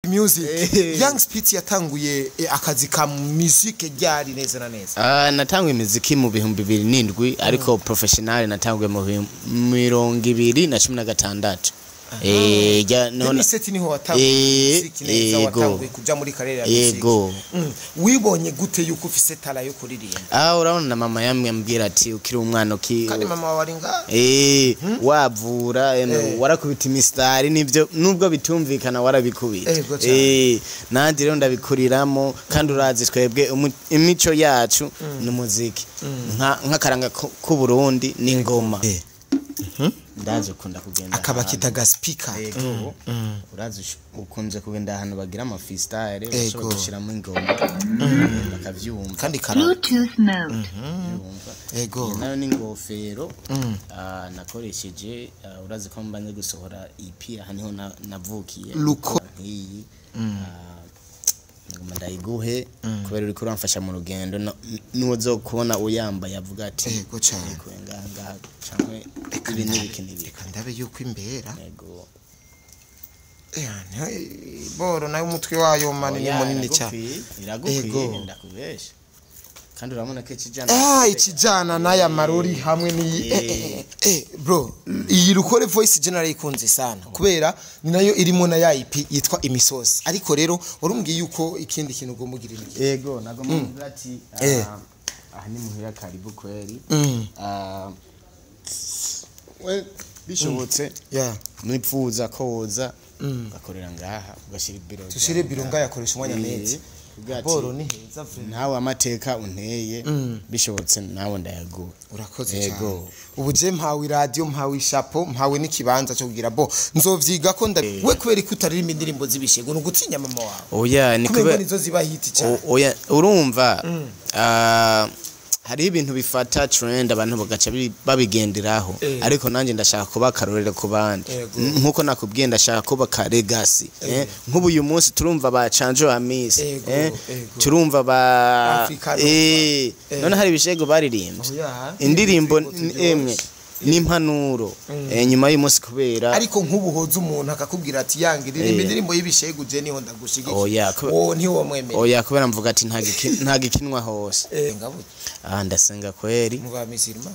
music Young Spitz yatanguye akazi ka music ryari neza na neza natanguye muziki mu 2007 ariko professional natanguye mu 2016 none seti niho watanguye muziki neza watanguye kuja muri karere ya muziki wibonye gute yuko ufise tala yo kuririmba urabona na mama yamwe ambwira ati ukiri umwana kandi mama wari nga wavura warakubita imistari nivyo nubwo bitumvikana warabikubita nandi rero ndabikuriramo kandi urazi twebwe imico yacu n'umuziki nka karanga ku Burundi n'ingoma ndaje kunda kugenda akaba kitaga speaker urazi ukunze kugenda ahantu bagira ama freestyle bashobora gushiramo ingoma bakavyumva kandi karanga Bluetooth mode nayo n'ingofero nakoresheje urazi ko mbanje gusohora EP haniho navukiye luko iyi ndayiguhe kubera uri kuramfasha mu rugendo nuzo kubona uyambaye avuga ati yego cyane kwenganga cyangwe ibintu bikinibika ndabe yuko imbera yego boro nayo umutwe wayo manini munini cyane iragukwiye ndakubesha kandi urabona ko ikijana ikijana naya marori hamwe ni bro iyi rukore voice general ikunze sana kubera ni nayo irimo na ya IP yitwa imisosi ariko rero warumbwiye yuko ikindi kintu ugomba yego nagomba ati aha ni muhira karibu kweli bishobotse mwipfuza koza gakorera ngaha ugashira biro tushire biro ngaya koresha umwanya neza boro ni heza nawe amateka unteye bishobotse nawe ndayaguha urakoze cyane ubuje mpawe radio mpawe ishapo mpawe n'ikibanza cyo kugira bo nzovyiga ko we kubera ko utaririmba indirimbo zibishego n'ugutinya mama wawe oya ni kubera nizo ziba hiti cyane oya urumva hari ibintu bifata trend abantu bagaca babigenderaho ariko nanje ndashaka kuba karorero ku bandi nkuko nakubwiye ndashaka kuba ka legacy nkubu uyu munsi turumva ba Chanjo Amis turumva ba none hari ibishego baririmbye indirimbo emwe n'impanuro nyuma y'umunsi kubera ariko nkubuhoza umuntu akakubwira ati yangirira indirimbo y'ibishego je niho ndagushigikiye ntiwo mwemera oya kubera mvuga ati nta gikinwa hose ngabuye ndasenga kweri muba misirima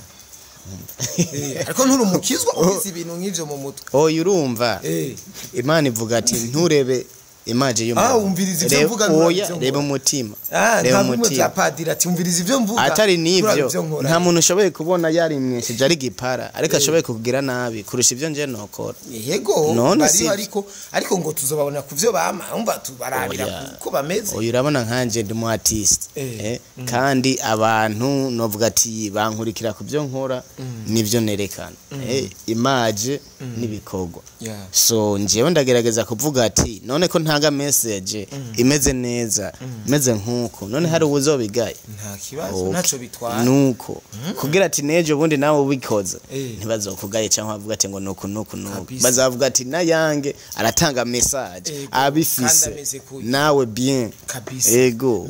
ariko nturumukizwa ubizi ibintu nk'ivyo mu mutwe oya urumva Imana ivuga ati nturebe imaje yo umviriza ivyo mvuga oya reba umutima reba umutima padiri ati umviriza ivyo mvuga atari nivyo nta muntu ushoboye kubona yari mwesheje ari gipara ariko ashoboye kugira nabi kurusha ivyo nje nokora yego bari ariko ngo tuzobabona kuvyo bama umva tubarabira ko bameze oya urabona nkanje ndi mu artist kandi abantu novuga ati bankurikira kuvyo nkora nivyo nerekana imaje nibikogwa so njewe ndagerageza kuvuga ati none ko ntanga message imeze neza imeze nkuko none hari ubuzobigaye nta kibazo naco bitwara nuko kugira ati nejo bundi nawe ubikoza ntibazokugaye cyangwa bavuga ati ngo nuko bazavuga ati na yange aratanga message abifise nawe bien ego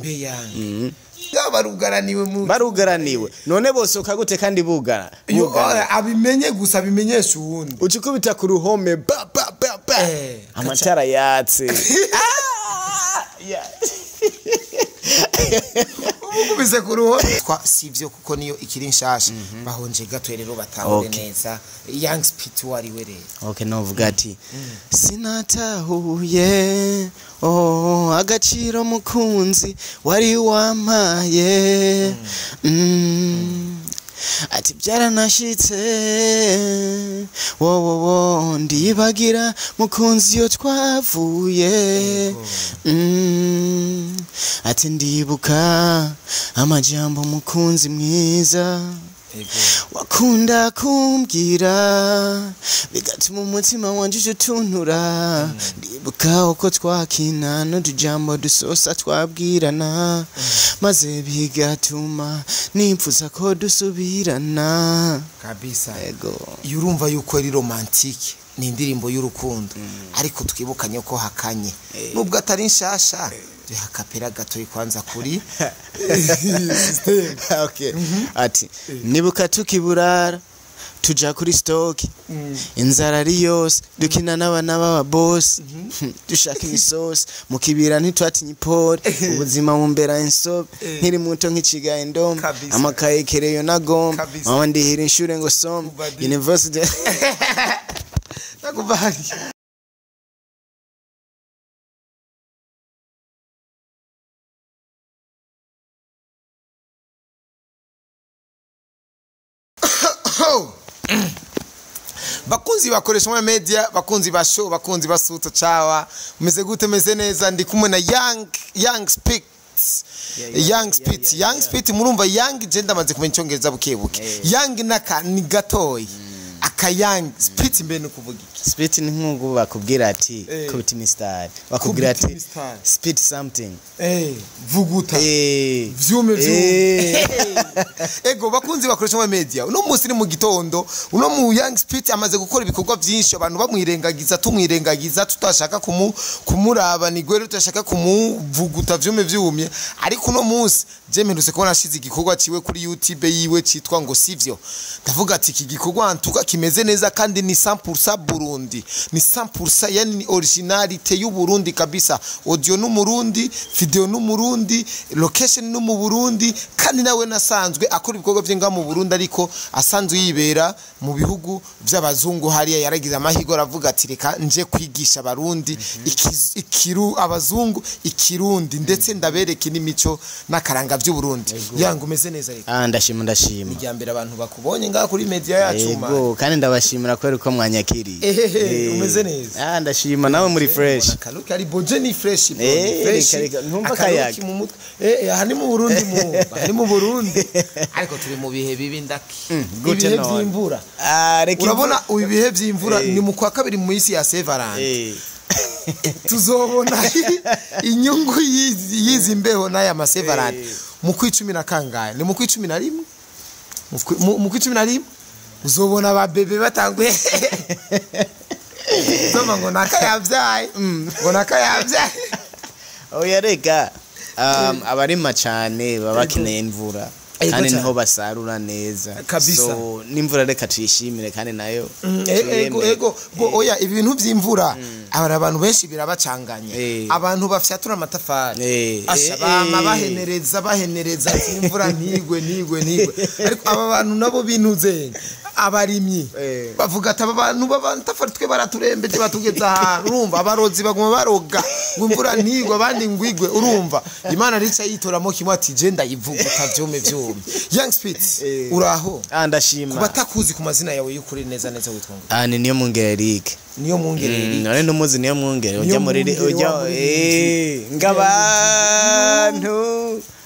barugaraniwe none bose ukagute kandi bugara abimenye gusa bimenyesha uwundi ucikubita ku ruhome amatara yatse ubise ku ruhome sivyo kuko niyo ikiri nshasha bahonje gato rero batahore neza Young Spitz wari we rero novuga ati sinatahuye agaciro mukunzi wari wampaye ati byaranashitse wowo ndibagira mukunzi yo twavuye ati ndibuka amajambo mukunzi mwiza wakunda kumbwira bigatuma umutima wanje utuntura ndibuka uko twakina n'utujambo dusosa twabwirana maze bigatuma nimpfuza ko dusubirana kabisa yurumva yuko ari romantique ni indirimbo y'urukundo ariko tukibukanye ko hakanye nubwo atari nshasha hakapera gato ikwanza kuri system ati nibuka tukiburara tuja kuri stock inzara ari yose dukina n'abana baba boss dushaka imisosi mu kibira ntitwatinye ipore ubuzima bumbera insobe nkiri muto nk'ikigaye ndom amakaye kereyo na gom mama ndihira inshure ngo some university nakubali bakunzi bakoresha mu media bakunzi ba show bakunzi basuto cawa meze gute meze neza ndi kumwe na young spit murumva young genda maze kumenya icyongereza bukebuke young naka ni gatoyi aka young spit mbe no kuvuga iki spit ni nkungu bakubwira ati kubita mistari bakubwira ati spit something vuguta vyume ego bakunzi bakoresha mu media uno munsi ni mu gitondo uno mu young spit amaze gukora ibikorwa byinshi abantu bamwirengagiza tumwirengagiza tutashaka kumuraba ni gwere tutashaka kumuvuguta vyumye ariko uno munsi je mperutse ko nashize igikorwa ciwe kuri YouTube yiwe citwa ngo sivyo ndavuga ati iki gikorwa antuka kimeze neza kandi ni 100% Burundi ni 100% yani ni originalite y'u Burundi kabisa audio n'umurundi video n'umurundi location no mu Burundi kandi nawe nasanzwe akora ibikorwa by'inga mu Burundi ariko asanzwe yibera mu bihugu by'abazungu hariya yaragize amahigo aravuga ati reka nje kwigisha abarundi ikiru abazungu ikirundi ndetse ndabereke n'imico n'akaranga by'u Burundi yangu meze neza reka ndashima ijyambere abantu bakubonye ngaha kuri media yacu ma kandi ndabashimira kweri ko mwanyakiri umeze neza ndashima nawe muri fresh kaluki ari boje ni fresh ntumva kayaga hani mu Burundi hani mu Burundi ariko turi mu bihe bibi ndaki ibihe by'imvura urabona ibihe by'imvura ni mu kwa kabiri mu isi ya Severance tuzobona inyungu yizi mbeho n'aya maseverance mu kwicumi na kangahe ni mu kwicumi na rimwe mu kwicumi na rimwe uzobona ababebe batanguye soma ngo nakayavyaye ngo nakayavyaye oya reka abarima cyane babakeneye imvura kandi niho basarura neza kabisa so n'imvura reka tuyishimire kandi nayo ego oya ibintu by'imvura abantu benshi birabacanganye abantu bafyatura amatafari ashaba bahenereza imvura ntigwe ariko aba bantu nabo binuze abarimyi bavuga ati abantu babatafari twe baraturembeje batugeza ahantu urumva abarozi baguma baroga ngo imvura ntigwe abandi ngwigwe urumva Imana rica yitoramo kimwe ati je ndayivuguta vyome young spit uraho ndashima batakuzi ku mazina yawe y'ukuri neza witwa ngo ni niyo mungere Eric none ndumuzi niyo mungere ujya muri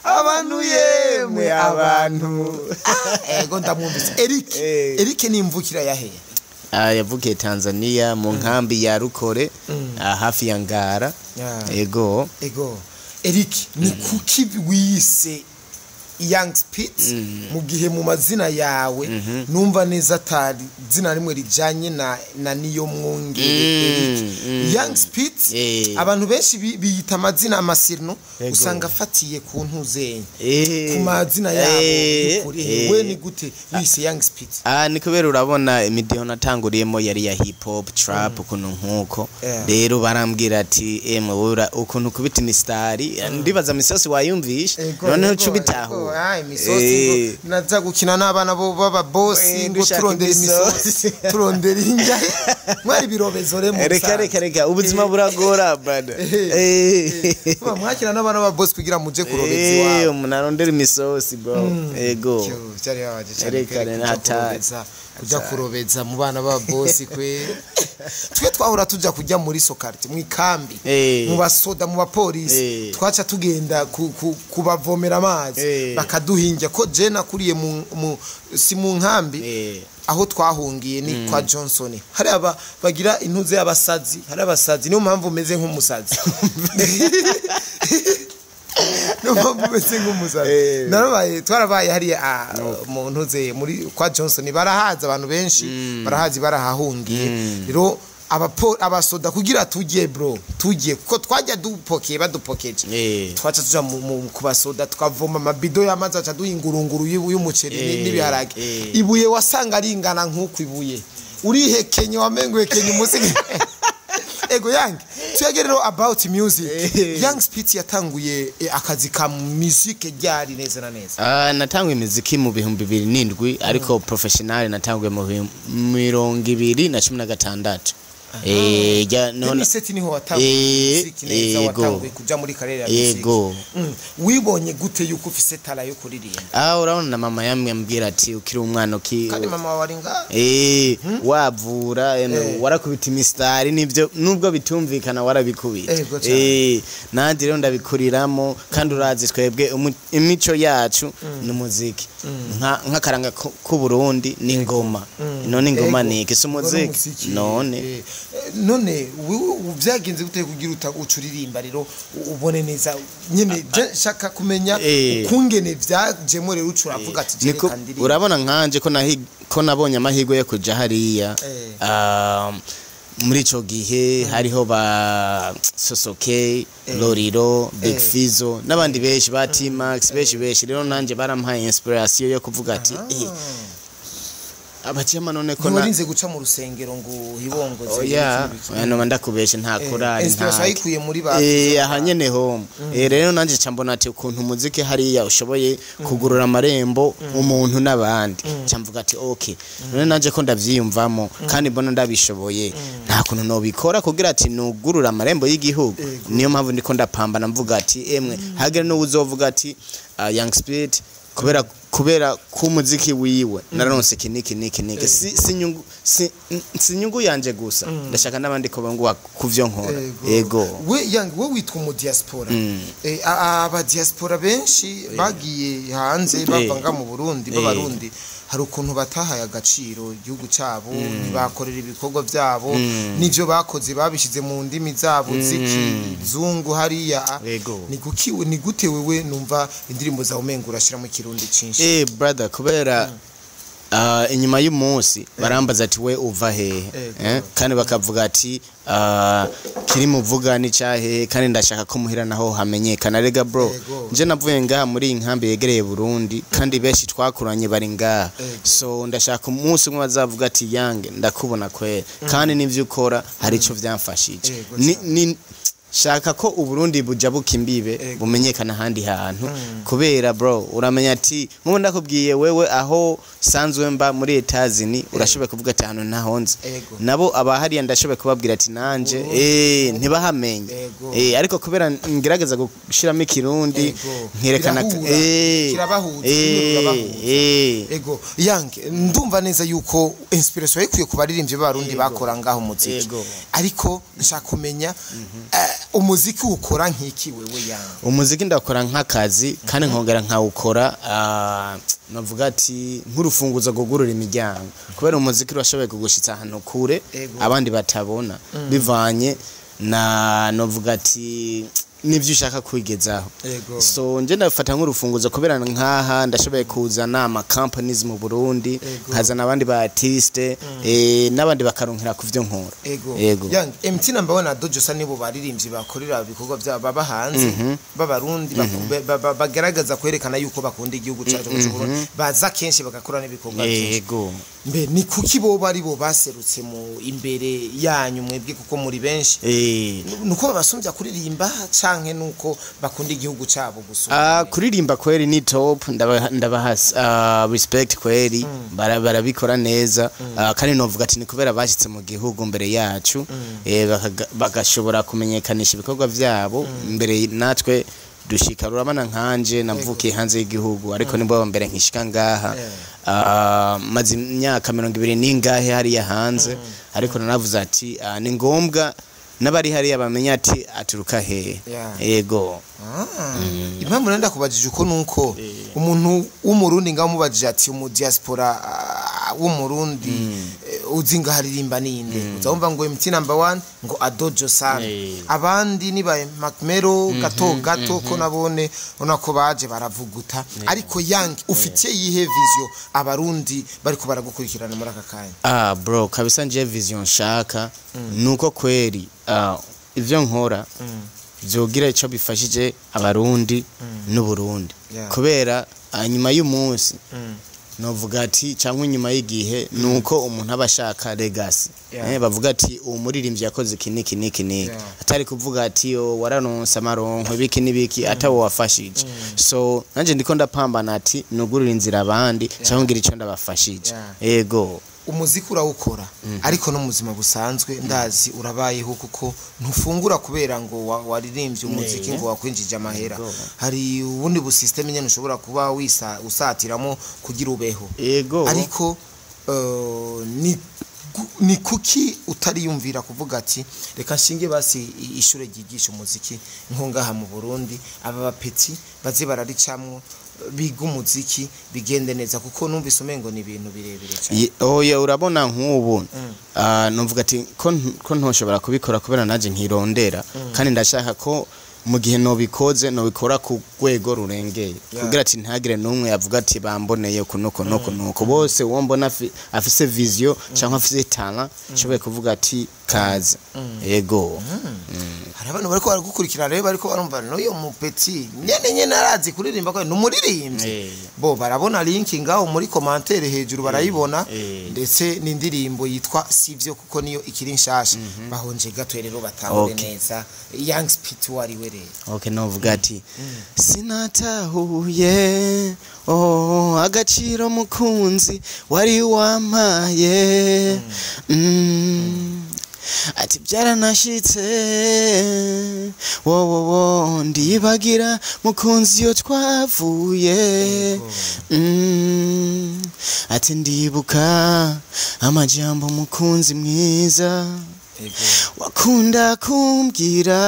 abantu yemwe abantu ego ndamwumvise Eric ni imvukira yahe yavukiye Tanzania mu nkambi ya Rukore hafi ya Ngara ego Eric ni kuki wise young spit mu gihe mu mazina yawe numva neza atari zina rimwe rijanye na niyo mwungere Eric young spit abantu benshi biyita amazina amasirno usanga afatiye ku ntuzenye ku mazina yabo we ni gute wise young spit ni kubera urabona imidiho natanguriyemo yari ya hip hop trap ukuntu nkuko rero barambwira ati emwe ukuntu kubita imistari ndibaza misosi wayumvisha noneho cubitaho imisosi naza gukina n'abana bo baba boss ngo turondera imisosi turondera injya mwari birobezo re mu reka ubuzima buragora bada mwakina n'abana ba boss kugira muje kurobezi wawe umunarondera imisosi bro ego cyari yaje reka nataza kujya kurobeza mu bana ba boss kwe twe twahora tujya kujya muri sokarti mu ikambi mu basoda mu bapolisi twaca tugenda kubavomera amazi bakaduhinja ko je nakuriye si mu nkambi aho twahungiye ni kwa Johnson hari bagira intuze y'abasazi hari abasazi niyo mpamvu umeze nk'umusazi no bameze nk'umusazi narabaye twarabaye hari mu ntuze muri kwa Johnson barahaza abantu benshi barahazi barahahungiye rero abasoda kugira tujye bro tujye kuko twajya dupokeye badupokeje twaca tuja mu kubasoda tukavoma amabido y'amazi aca duhingurunguru y'umuceri n'ibiharage ibuye wasanga aringana nk'uko ibuye urihekenye wamengo hekenye umusigi ego yange tuyagerero about music young Spitz yatanguye akazi ka music ryari neza na neza natanguye muziki mu 2007 ariko professional natanguye mu 2016 none seti niho watanguye music neza watanguye kuja muri karere ya music wibonye gute yuko ufise tala yo kuririmba urabona mama yamwe ambwira ati ukiri umwana kandi mama waringa wavura warakubita imistari nivyo nubwo bitumvikana warabikubita nandi rero ndabikuriramo kandi urazi twebwe imico yacu n'umuziki nkakaranga ku Burundi n'ingoma none ingoma niki se umuziki none byagenze gute kugira ucuririmba rero ubone neza nyene shaka kumenya kungene vyajemo rero ucuravuga ati je kandiri urabona nkanje ko nabonye amahirwe yo kuja hariya muri ico gihe hariho ba Sosoke Loriro Big Fizo n'abandi benshi ba T-Max benshi rero nanje barampaye inspiration yo kuvuga ati abachema none ko warinze guca mu rusengero ngo hibongoze no ndakubeshe nta korali nta sayikuye muri ba ahanyene home rero nanje cambona ati ukuntu muziki hariya ushoboye kugurura amarembo umuntu nabandi camvuga ati okay none nanje ko ndavyiyumvamo kandi mbona ndabishoboye nta kuntu no bikora kugira ati nugurura amarembo y'igihugu niyo mpamvu ndiko ndapambana mvuga ati emwe hagere no uzovuga ati young Spitz kubera ku muziki wiwe naronse kiniki si nyungu yanje gusa ndashaka nabandi ko bangwa kuvyo nkora we witwa mu diaspora aba diaspora benshi bagiye hanze bavanga mu Burundi b'abarundi hari ukuntu batahaye agaciro igihugu cyabo bakorera ibikorwa byabo nivyo bakoze babishize mu ndimi zabo z'ikizungu hariya ni gute wewe numva indirimbo za umengo urashira mu kirundi cinshi brother kubera inyuma y'umunsi barambaza ati we uva hehe kandi bakavuga ati kiri muvuga ni cyahe kandi ndashaka ko muhira naho hamenyekana rega bro nje navuye ngaha muri inkambi yegereye Burundi kandi benshi twakuranye bari ngaha so ndashaka umunsi umwe bazavuga ati yange ndakubona kwe kandi nivyo ukora hari ico vyamfashije shaka ko uburundi buja bukimbibe bumenyekana handi hantu kubera bro uramenya ati nkuko ndakubwiye wewe aho sanzwe mba muri etazini urashobe kuvuga ati hano ntahonze nabo abahariya ndashobe kubabwira ati nanje ntibahamenye ariko kubera ngerageza gushiramo ikirundi nkerekana ego yange ndumva neza yuko inspiration yikuye kubaririmbye barundi bakora ngaho muziki ariko nshaka kumenya umuziki ukora nk'iki wewe yange umuziki ndakora nk'akazi kandi nkongera nkawukora navuga ati nk'urufunguzo gugurura imiryango kubera umuziki urashoboye kugushitsa ahantu kure abandi batabona bivanye na navuga ati nivyo ushaka kwigezaho so nje ndafata nk'urufunguzo kubera nkaha ndashoboye kuzana ama companies mu Burundi nkazana abandi ba artiste nabandi bakaronkera kuvyo nkora young MT nambabona dojo sa nibo baririmbyi bakorera ibikorwa byaba hanze b'abarundi bagaragaza kwerekana yuko bakunda igihugu cyacu cy'u Burundi baza kenshi bagakora n'ibikorwa byinshi mbe ni kuki bo bari bo baserutse mu imbere yanyu mwebwe kuko muri benshi nuko babasumbya kuririmba canke nuko bakunda igihugu cyabo gusura kuririmba kweri ni top ndabaha respect kweri barabikora neza kandi novuga ati ni kubera bashitse mu gihugu mbere yacu bagashobora kumenyekanisha ibikorwa byabo mbere natwe dushika urabana nkanje navukiye hanze y'igihugu ariko nibo mbere nkishika ngaha mazi imyaka 20 n'ingahe hariya hanze ariko nanavuze ati ni ngombwa nabari hariya bamenya ati aturuka he ego impamvu nenda kubajije uko nuko umuntu w'umurundi ngaho mubajije ati mu diaspora w'umurundi uzinga haririmba ninde uzumva ngo MT number 1 ngo adojo sana abandi ni ba Macmero gato ko nabone unako baje baravuguta ariko Young ufitiye yihe vision abarundi bariko baragukurikirana muri aka kanya bro kabisa nje vision shaka nuko kweri ivyo nkora byogira ico bifashije abarundi n'uburundi kubera nyuma y'umunsi novuga ati cyangwa nyuma y'igihe nuko umuntu abashaka legacy bavuga ati umuririmbyi yakoze kiniki atari kuvuga ati wararonsa amaronko biki nibiki atawo wafashije so nanje ndiko ndapambana ati nugurira inzira abandi cyangwa ngira ico ndabafashije yego umuziki urawukora ariko no muzima busanzwe ndazi urabayeho kuko ntufungura kubera ngo waririmbye umuziki ngo wakwinjije amahera hari ubundi bu system nyene ushobora kuba usatiramo kugira ubeho ariko ni kuki utariyumvira kuvuga ati reka nshinge basi ishure ryigisha umuziki nko ngaha mu Burundi aba bapeti bazi bararicamwo biga umuziki bigende neza kuko numvise umengo ni ibintu birebire cyane oya urabona nk'ubu numvuga ati ko ntoshobora kubikora kubera naje nkirondera kandi ndashaka ko mu gihe nobikoze nobikora ku rwego rurengeye kugira ati ntagire numwe yavuga ati bamboneye nuko bose uwo mbona afise vision cyangwa afise talent shoboye kuvuga ati kaza yego hari abantu bariko baragukurikirana rero bariko barumva n'uyo mupeti nyene arazi kuririmba ko n'umuririmbyi bo barabona link ngaho muri commentaire hejuru barayibona ndetse n'indirimbo yitwa sivyo kuko niyo ikiri nshasha bahonje gato rero batahure neza Young Spit wari we rero novuga ati sinatahuye agaciro mukunzi wari wampaye ati byaranashitse wowo ndibagira mukunzi yo twavuye ati ndibuka amajambo mukunzi mwiza wakunda kumbwira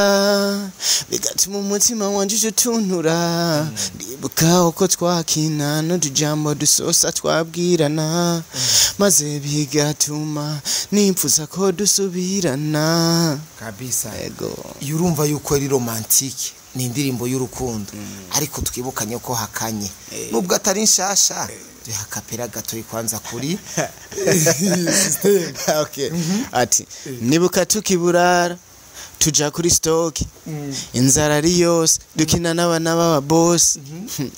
bigatuma umutima wanje utuntura ndibuka uko twakina n'utujambo dusosa twabwirana maze bigatuma nimpfuza ko dusubirana kabisa yego yurumva yuko ari romantique ni indirimbo y'urukundo ariko tukibukanye ko hakanye nubwo atari nshasha hakapera gato ikwanza kuri ati nibuka tukiburara tuja kuri stock inzara ari yose dukina n'abana baba boss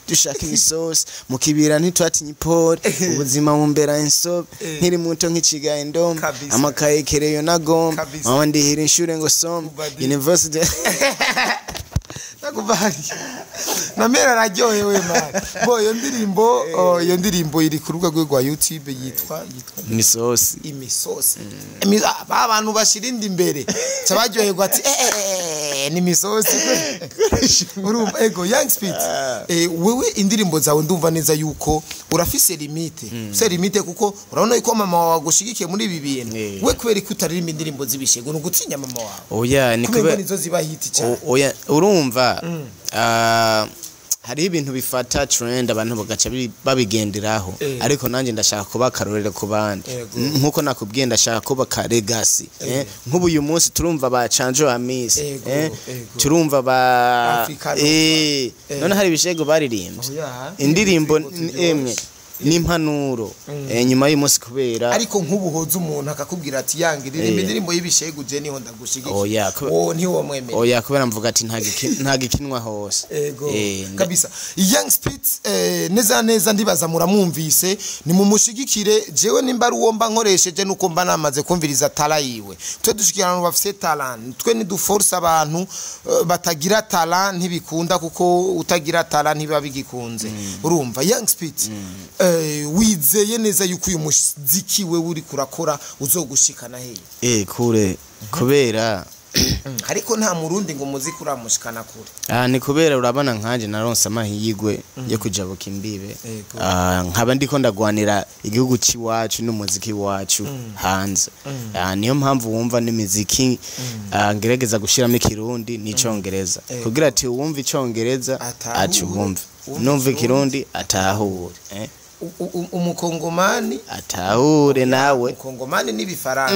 dushaka imisosi mukibira ntitwatinye ipore ubuzima bumbera insobe nkiri muto nk'ikigaye ndom amakaye kereyo na gom mama ndihira inshure ngo some university nakubali namera raryohewe man bo iyo ndirimbo iri ku rubuga rwa YouTube yitwa imisosi abantu bashirinde imbere cyabaryoherwa ati ni misosi urumva ego Young Spit wewe indirimbo zawe ndumva neza yuko urafise limite kuko urabona yuko mama wawe agushigikiye muri ibi bintu we kubera ko utaririmba indirimbo zibishego n'ugutinya mama wawe oya ni kubera nizo ziba hit cyane oya urumva hari ibintu bifata trend abantu bagaca babigenderaho ariko nanje ndashaka kuba karorero ku bandi nkuko nakubwiye ndashaka kuba ka legacy nk'ubu uyu munsi turumva ba Chanjo Amis turumva ba none hari ibishego baririmbye indirimbo emwe n'impanuro nyuma y'umunsi kubera ariko nk'ubuhoza umuntu akakubwira ati Young indirimbo y'ibishego je niho ndagushigikiye niho mwemeye oya kubera mvuga ati nta gikinwa hose kabisa Young Spit neza ndibaza muramwumvise ni mumushigikire jewe nimba ari uwo mba nkoresheje nuko mba namaze kumviriza tala yiwe twe dushikirana bafite talent twe ni du force abantu batagira talent ntibikunda kuko utagira talent ntiba bigikunze urumva Young Spit wizeye neza yuko uyu muziki we uri kurakora uzogushikana hehe kure kubera ariko nta murundi ngo muziki uramushikana kure ni kubera urabana nkanje naronse amahigwe yo kujabuka imbibe nkaba ndiko ndagwanira igihugu ciwacu n'umuziki wacu hanze niyo mpamvu wumva n'imiziki ngerageza gushiramo ikirundi n'icongereza kugira ati wumva icongereza acu wumva numva ikirundi atahure umukongomani atahure nawe umukongomani n'ibifaransa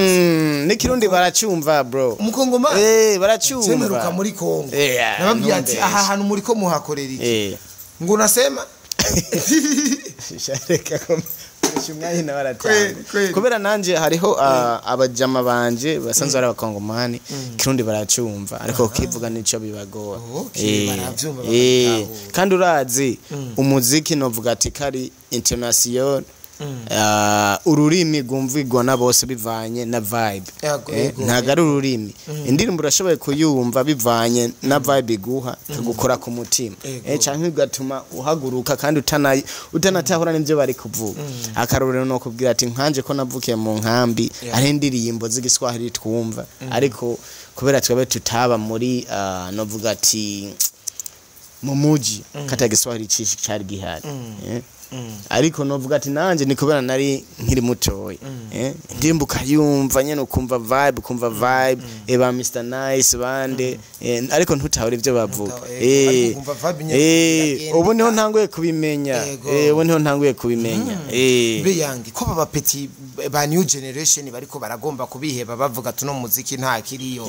n'ikirundi baracumva bro umukongomani baracumva semeruka muri Kongo nababwiye ati aha hantu muri ko muhakorera iki ngo nasema shareka KORESHUMWANYA na baratanga kubera nanje hariho abajama banje basanzwe ari abakongomani kirundi baracumva ariko kivuga nico bibagora kandi urazi umuziki novuga ati kari international ururimi gumvigwa na bose bivanye na vibe ntago ari ururimi indirimbo urashoboye kuyumva bivanye na vibe iguha kugukora ku mutima canke ugatuma uhaguruka kandi utanatahura n'ivyo bari kuvuga akarorero no kubwira ati nkanje ko navukiye mu nkambi ari indirimbo z'igiswahili twumva ariko kubera twebe tutaba muri novuga ati mu muji kata giswahili cishi cari gihari ariko novuga ati nanje ni kubera nari nkiri mutoyi ndimba ukayumva nyene ukumva vibe eba Mr Nice bande ariko ntutahura ivyo bavuga ubu niho ntanguye kubimenya be yangi ko baba petit ba new generation bariko baragomba kubiheba bavuga tuno muziki nta kiriyo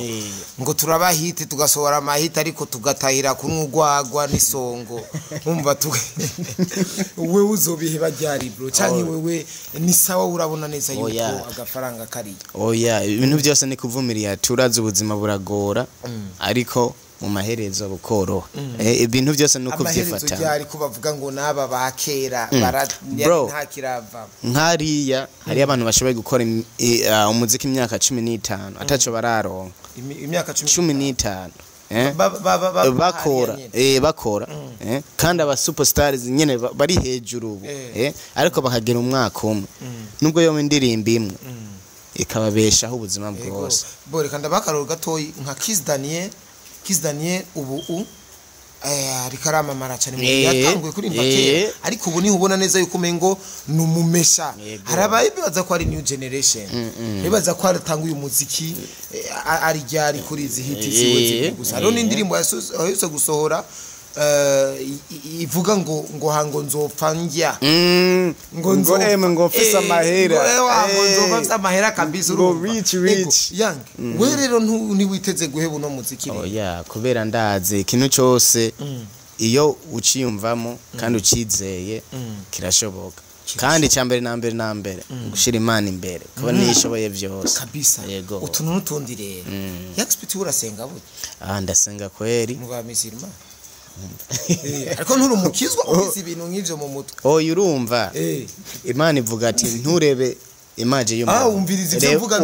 ngo turabahite tugasohora amahite ariko tugatahira kunugwagwa n'isongo umva wewe uzobiheba ryari bro canke wewe ni sawa urabona neza yuko agafaranga kari ibintu byose ni kuvumiriya turazi ubuzima buragora ariko mu maherezo bukoroha ibintu byose nuko byifata byari ko bavuga ngo naba bakera nta kirava nkariya hari abantu bashoboye gukora umuziki imyaka 15 ataco bararonka imyaka 15 bakora kandi aba superstars nyene bari hejuru ubu ariko bakagera umwaka umwe nubwo yo indirimbo imwe ikababeshaho ubuzima bwose bore kandi abakaroro gatoyi nka Kiss Daniel ubu rikarama mara cyane mu yatanguye kuri impake ariko ubu ni ubona neza yuko mengo numumesha harabaye bibaza ko ari new generation bibaza ko aratanguye umuziki ari ryari kuri izi hit ziwe gusa rero n'indirimbo yahise gusohora ivuga ngo hango nzopfa njya ngo fisa mahera ngo nzopfa amahera kabisa ngo rich young we rero ntiwiteze guheba uno muziki kubera ndaze ikintu cyose iyo uciyumvamo kandi ucizeye kirashoboka kandi cyambere na mbere gushira Imana imbere kuba nishoboye byose kabisa yego utuntu n'utundi rero yakspiti urasenga bute ndasenga kweri mu ba misirima ariko nturumukizwa ubizi ibintu nk'ivyo mu mutwe urumva Imana ivuga ati nturebe imaje y'umuntu umviriza ivyo mvuga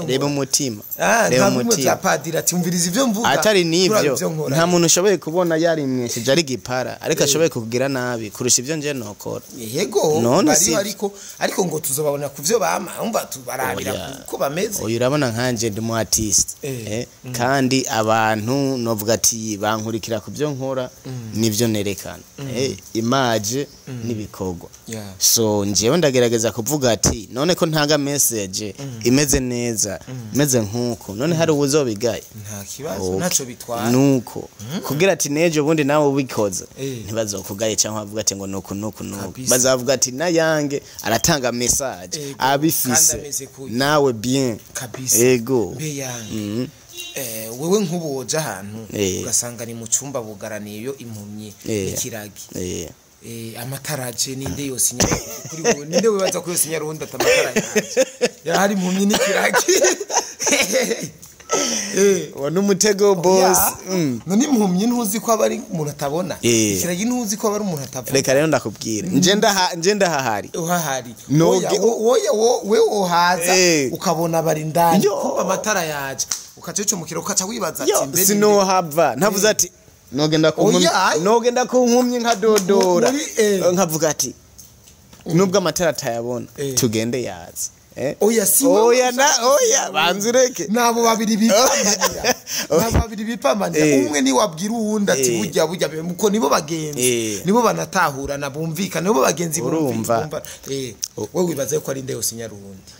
reba umutima reba umutima padira ati umviriza ivyo mvuga atari nivyo nta muntu ushoboye kubona yari mwesije ari gipara ariko ashoboye kugira nabi kurusha ivyo nje nokora yego bari ariko ngo tuzobabona kuvyo bama umva tubarabira ko bameze urabona nkanje ndi mu artist kandi abantu novuga ati bankurikira kuvyo nkora nivyo nerekana imaje nibikogwa so njewe ndagerageza kuvuga ati none ko ntanga message imeze neza imeze nkuko none hari ubuzobigaye nta kibazo naco bitwara nuko kugira ati nejo bundi nawe ubikoze ntibazokugaye cyangwa bavuga ati ngo nuko bazavuga ati na yange aratanga message abifise nawe bien kabisa ego be yange wewe nk'ubu woja ahantu ugasanga ni mu cyumba bugaraniyo impumyi ikiragi amataraje ninde yose kuri wowe ninde wibaza ko yose nyarundi atamataraje yari impumyi n'ikiragi wana umutego boss none impumyi ntuzi ko abari umuntu atabona ikiragi ntuzi ko abari umuntu atavuga reka rero ndakubwira nje ndahahari uhahari we ohaza ukabona bari ndani ko amatara yaje ukacecomukira ukaca wibaza ati mbere sinohava ntavuze ati nogenda kunkumye nka dodora nkavuga ati nubwo amatara atayabona tugende yaza oya banzureke nabo babiri bipamanya umwe ni wabwira uwundi ati burya muko nibo bagenzi nibo banatahura nabumvika nibo bagenzi urumva wewe wibaza ko ari nde yose nyarundi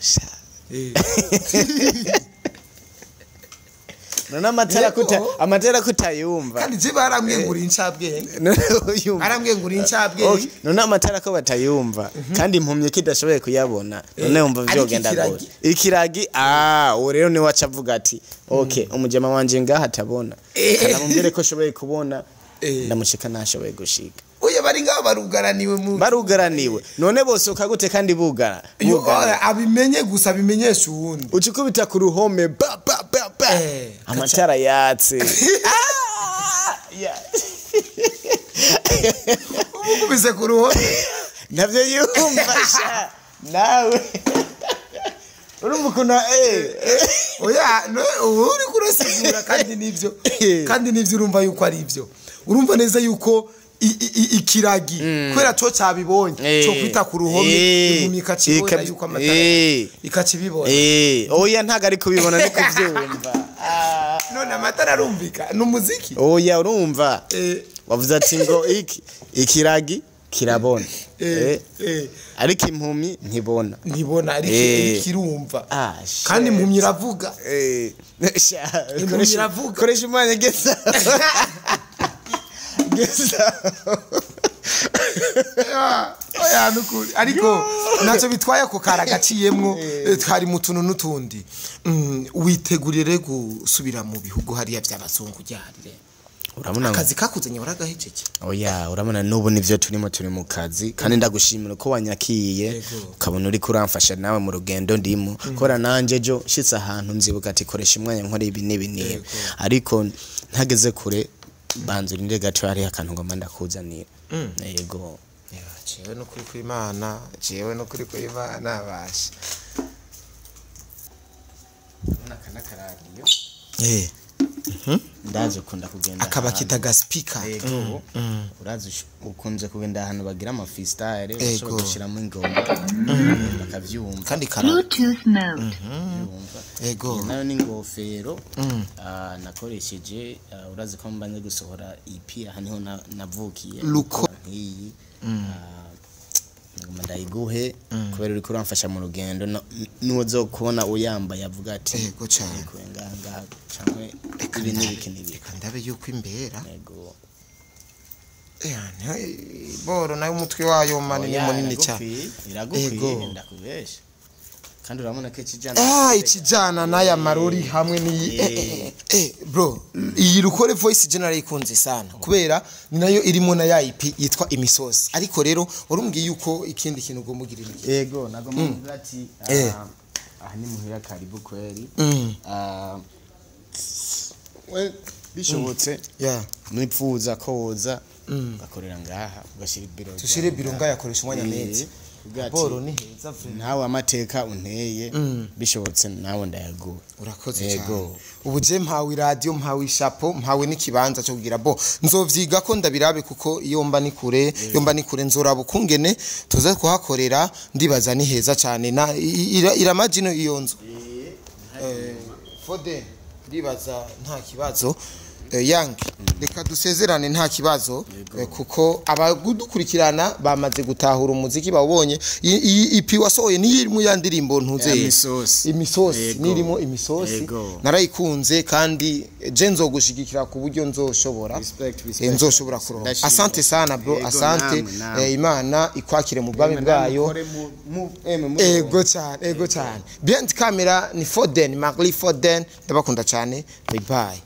none amatera kutayumva kandi je barambwiye nguri incabwenge barambwiye nguri incabwenge none amatera ko batayumva kandi impumye kidashoboye kuyabona none umva vyogenda gute ikiragi uwo rero ni wacavuga ati okay umujema wanje ngaha atabona kana mumbere ko shoboye kubona ndamushika nashoboye gushika oya bari ngaho barugaraniwe none bose ukagute kandi bugara abimenye gusa bimenyesha uwundi ucikubita ku ruhome amatara yatse ukubise ku ruhome navyo yumva sha nawe urumukuna oya uri kuresigura kandi nivyo urumva yuko ari ivyo urumva neza yuko ikiragi kwera cyo cyabibonye cyo kwita ku ruhome impumika kibona yuko amatara ikakibibona oya ntago ari kubibona ni kuvyumva none amatara arumvika n'umuziki oya urumva wavuze ati ngo ikiragi kirabona ariko impumyi ntibona ariko kirumva kandi impumyi iravuga impumyi iravuga koresha umwanya gesa oya nukuri ariko naco bitwaye ko karagaciyemwo twari mutuntu nutundi witegurire gusubira mu bihugu hariya by'abazungu ryarire urabona akazi kakuzanye waragahejeje oya urabona nubu nivyo turi mu kazi kandi ndagushimira ko wanyakiye ukabona uri kuramfasha nawe mu rugendo ndimo kora nanje jo shitse ahantu nzibuka ati koresha umwanya nkore ibi nibi ariko ntageze kure banzura inde gato hari akantu ngoma ndakuzanira yego jewe no kuri kw'Imana basha nakana karadiyo ndaje kunda kugenda akaba kitaga speaker urazi ukunze kugenda ahantu bagira ama freestyle bashobora gushiramo ingoma bakavyumva kandi Bluetooth mode yego nayo n'ingofero nakoresheje urazi ko mbanye gusohora EP haniho navukiye iyi ngoma ndayiguhe kubera uri kuramfasha mu rugendo nuzo kubona uyambaye avuga ati yego cyane kwenganga cyangwe ibi n'ibiki ndabe yuko imbera yego boro nayo umutwe wayo manini munini cyane iragukwiye ndakubesha kandi urabona ko ikijana n'aya marori hamwe ni bro iyi rukore voice general ikunze sana kubera ni nayo irimo na ya IP yitwa imisosi ariko rero warumbwiye yuko ikindi kintu ugomba yego nagomba ati aha ni muhira karibu kweli bishobotse mwipfuza koza bakorera ngaha ugashira biro tushire biro ngaya koresha umwanya neza boro ni heza nawe amateka unteye bishobotse nawe ndayaguha urakoze cyane ubu je mpawe radio mpawe ishapo mpawe n'ikibanza cyo kugira bo nzovyiga ko ndabirabe kuko iyo mba ni kure nzoraba ukungene tuze kuhakorera ndibaza ni heza cyane na iramagino iyo nzu fode ndibaza nta kibazo yangi reka dusezerane nta kibazo kuko abagudukurikirana bamaze gutahura umuziki bawubonye ipi wasohoye ni mu ya ndirimbo ntuze imisosi nirimo imisosi narayikunze kandi je nzogushigikira ku buryo nzoshobora kuronka asante sana bro asante Imana ikwakire mu bwami bwayo ego cyane behind camera ni Foden Magli Foden ndabakunda cyane bye bye.